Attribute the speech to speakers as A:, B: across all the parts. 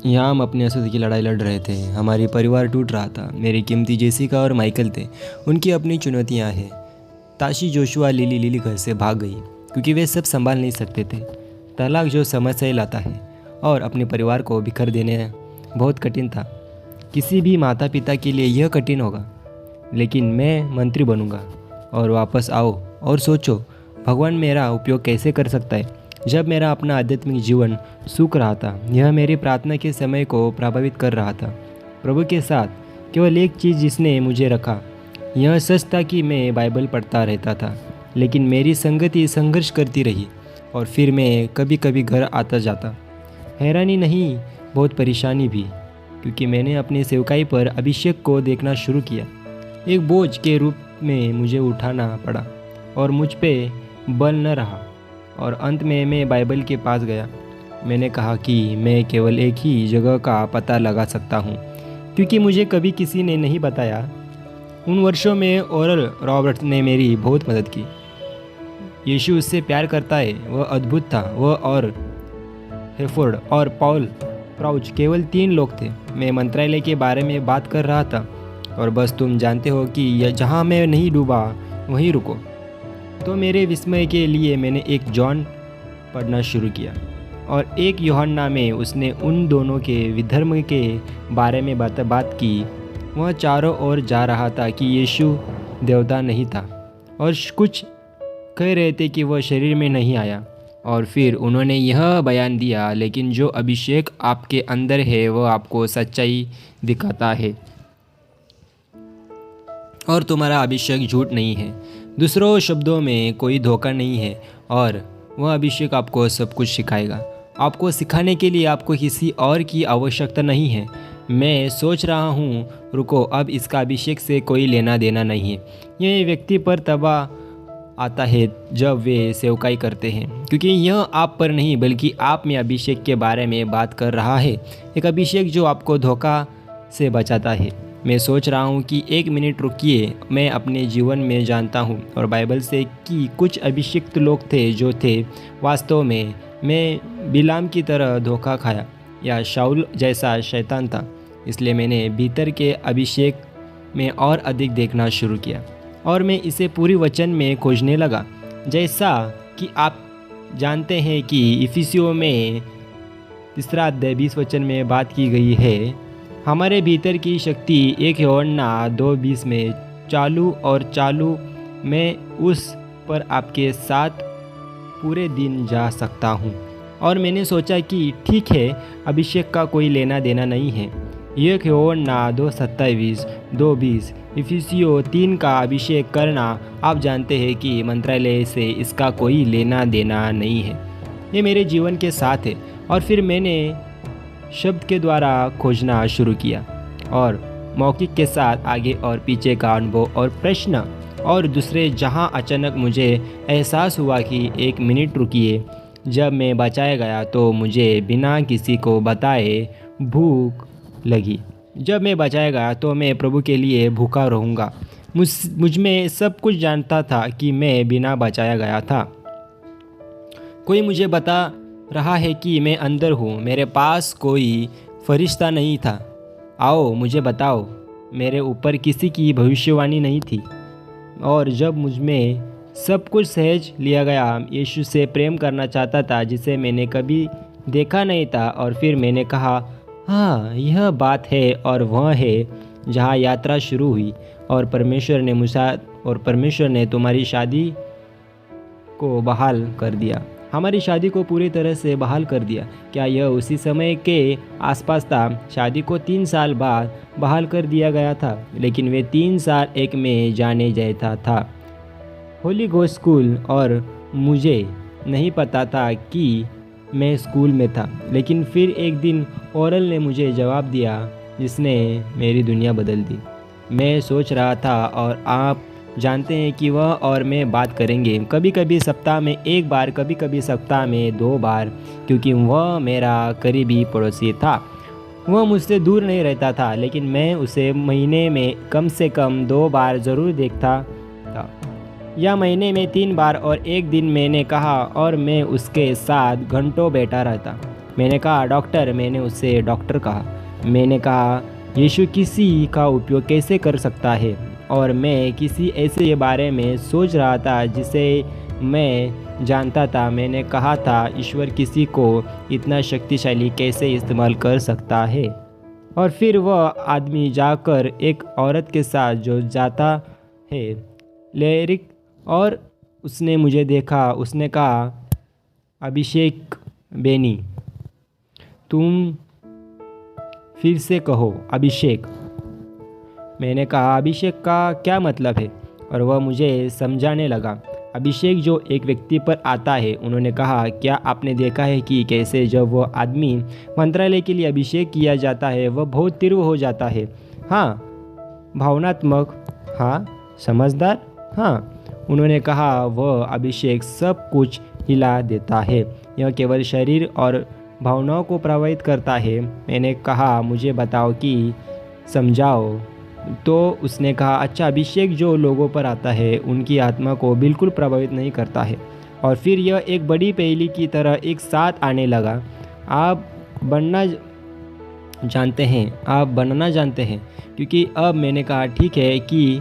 A: यहाँ हम अपने अस्तित्व की लड़ाई लड़ रहे थे। हमारी परिवार टूट रहा था। मेरी कीमती जेसिका और माइकल थे। उनकी अपनी चुनौतियाँ हैं। ताशी, जोशुआ, लिली घर से भाग गई क्योंकि वे सब संभाल नहीं सकते थे। तलाक जो समस्याएं लाता है और अपने परिवार को बिखर देने बहुत कठिन था। किसी भी माता पिता के लिए यह कठिन होगा, लेकिन मैं मंत्री बनूंगा। और वापस आओ और सोचो, भगवान मेरा उपयोग कैसे कर सकता है। जब मेरा अपना आध्यात्मिक जीवन सूख रहा था, यह मेरी प्रार्थना के समय को प्रभावित कर रहा था। प्रभु के साथ केवल एक चीज़ जिसने मुझे रखा, यह सच था कि मैं बाइबल पढ़ता रहता था, लेकिन मेरी संगति संघर्ष करती रही और फिर मैं कभी कभी घर आता जाता। हैरानी नहीं, बहुत परेशानी भी, क्योंकि मैंने अपनी सेवकाई पर अभिषेक को देखना शुरू किया। एक बोझ के रूप में मुझे उठाना पड़ा और मुझ पे बल न रहा, और अंत में मैं बाइबल के पास गया। मैंने कहा कि मैं केवल एक ही जगह का पता लगा सकता हूँ, क्योंकि मुझे कभी किसी ने नहीं बताया। उन वर्षों में ओरल रॉबर्ट्स ने मेरी बहुत मदद की। यीशु उससे प्यार करता है, वह अद्भुत था। वह और हेफोर्ड और पॉल प्राउच केवल 3 लोग थे। मैं मंत्रालय के बारे में बात कर रहा था, और बस तुम जानते हो कि जहाँ मैं नहीं डूबा वहीं रुको। तो मेरे विस्मय के लिए मैंने एक जॉन पढ़ना शुरू किया और एक यूहन्ना में उसने उन दोनों के विधर्म के बारे में बात की। वह चारों ओर जा रहा था कि यीशु देवता नहीं था, और कुछ कह रहे थे कि वह शरीर में नहीं आया। और फिर उन्होंने यह बयान दिया, लेकिन जो अभिषेक आपके अंदर है वह आपको सच्चाई दिखाता है, और तुम्हारा अभिषेक झूठ नहीं है। दूसरों शब्दों में, कोई धोखा नहीं है, और वह अभिषेक आपको सब कुछ सिखाएगा। आपको सिखाने के लिए आपको किसी और की आवश्यकता नहीं है। मैं सोच रहा हूँ, रुको, अब इसका अभिषेक से कोई लेना देना नहीं है। यह व्यक्ति पर तबाह आता है जब वे सेवकाई करते हैं, क्योंकि यह आप पर नहीं बल्कि आप में अभिषेक के बारे में बात कर रहा है। एक अभिषेक जो आपको धोखा से बचाता है। मैं सोच रहा हूँ कि 1 मिनट रुकिए, मैं अपने जीवन में जानता हूँ और बाइबल से कि कुछ अभिषिक्त लोग थे जो थे वास्तव में मैं बिलाम की तरह धोखा खाया या शाऊल जैसा शैतान था। इसलिए मैंने भीतर के अभिषेक में और अधिक देखना शुरू किया, और मैं इसे पूरी वचन में खोजने लगा। जैसा कि आप जानते हैं कि इफिसियों में 3 अध्याय 20 वचन में बात की गई है, हमारे भीतर की शक्ति 1 यूहन्ना 2:20 में चालू मैं उस पर आपके साथ पूरे दिन जा सकता हूँ। और मैंने सोचा कि ठीक है, अभिषेक का कोई लेना देना नहीं है। 1 यूहन्ना 2:27, 2:20, इफिसियों 3 का अभिषेक करना, आप जानते हैं कि मंत्रालय से इसका कोई लेना देना नहीं है। ये मेरे जीवन के साथ है। और फिर मैंने शब्द के द्वारा खोजना शुरू किया, और मौखिक के साथ आगे और पीछे का अनुभव और प्रश्न और दूसरे, जहां अचानक मुझे एहसास हुआ कि 1 मिनट रुकिए, जब मैं बचाया गया तो मुझे बिना किसी को बताए भूख लगी। जब मैं बचाया गया तो मैं प्रभु के लिए भूखा रहूँगा। मुझ में सब कुछ जानता था कि मैं बिना बचाया गया था। कोई मुझे बता रहा है कि मैं अंदर हूँ। मेरे पास कोई फरिश्ता नहीं था। आओ मुझे बताओ, मेरे ऊपर किसी की भविष्यवाणी नहीं थी। और जब मुझ में सब कुछ सहज लिया गया, यीशु से प्रेम करना चाहता था जिसे मैंने कभी देखा नहीं था। और फिर मैंने कहा, हाँ, यह बात है, और वह है जहाँ यात्रा शुरू हुई। और परमेश्वर ने तुम्हारी शादी को बहाल कर दिया। हमारी शादी को पूरी तरह से बहाल कर दिया। क्या यह उसी समय के आसपास था? शादी को 3 साल बाद बहाल कर दिया गया था, लेकिन वे 3 साल एक में जाने जैसा था। होली गोस्ट स्कूल, और मुझे नहीं पता था कि मैं स्कूल में था। लेकिन फिर एक दिन ओरल ने मुझे जवाब दिया जिसने मेरी दुनिया बदल दी। मैं सोच रहा था, और आप जानते हैं कि वह और मैं बात करेंगे, कभी कभी सप्ताह में 1 बार, कभी कभी सप्ताह में 2 बार, क्योंकि वह मेरा करीबी पड़ोसी था। वह मुझसे दूर नहीं रहता था, लेकिन मैं उसे महीने में कम से कम 2 बार ज़रूर देखता था, या महीने में 3 बार। और एक दिन मैंने कहा, और मैं उसके साथ घंटों बैठा रहता। मैंने कहा डॉक्टर, मैंने उससे डॉक्टर कहा। मैंने कहा यीशु किसी का उपयोग कैसे कर सकता है, और मैं किसी ऐसे बारे में सोच रहा था जिसे मैं जानता था। मैंने कहा था ईश्वर किसी को इतना शक्तिशाली कैसे इस्तेमाल कर सकता है। और फिर वह आदमी जाकर एक औरत के साथ जो जाता है लेरिक, और उसने मुझे देखा। उसने कहा अभिषेक बेनी, तुम फिर से कहो अभिषेक। मैंने कहा अभिषेक का क्या मतलब है, और वह मुझे समझाने लगा। अभिषेक जो एक व्यक्ति पर आता है। उन्होंने कहा क्या आपने देखा है कि कैसे जब वह आदमी मंत्रालय के लिए अभिषेक किया जाता है वह बहुत तीव्र हो जाता है। हाँ, भावनात्मक, हाँ, समझदार, हाँ। उन्होंने कहा वह अभिषेक सब कुछ हिला देता है, यह केवल शरीर और भावनाओं को प्रभावित करता है। मैंने कहा मुझे बताओ कि समझाओ। तो उसने कहा अच्छा, अभिषेक जो लोगों पर आता है उनकी आत्मा को बिल्कुल प्रभावित नहीं करता है। और फिर यह एक बड़ी पहेली की तरह एक साथ आने लगा। आप बनना जानते हैं, क्योंकि अब मैंने कहा ठीक है कि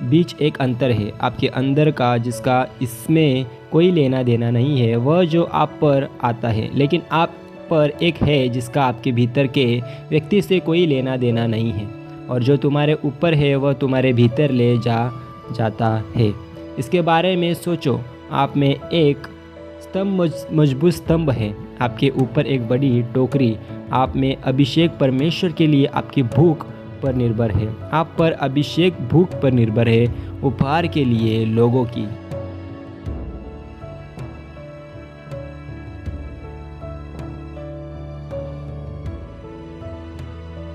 A: बीच एक अंतर है आपके अंदर का जिसका इसमें कोई लेना देना नहीं है, वह जो आप पर आता है, लेकिन आप पर एक है जिसका आपके भीतर के व्यक्ति से कोई लेना देना नहीं है, और जो तुम्हारे ऊपर है वह तुम्हारे भीतर ले जाता है। इसके बारे में सोचो, आप में एक स्तंभ, मजबूत स्तंभ है, आपके ऊपर एक बड़ी टोकरी। आप में अभिषेक परमेश्वर के लिए आपकी भूख पर निर्भर है। आप पर अभिषेक भूख पर निर्भर है, उपहार के लिए लोगों की।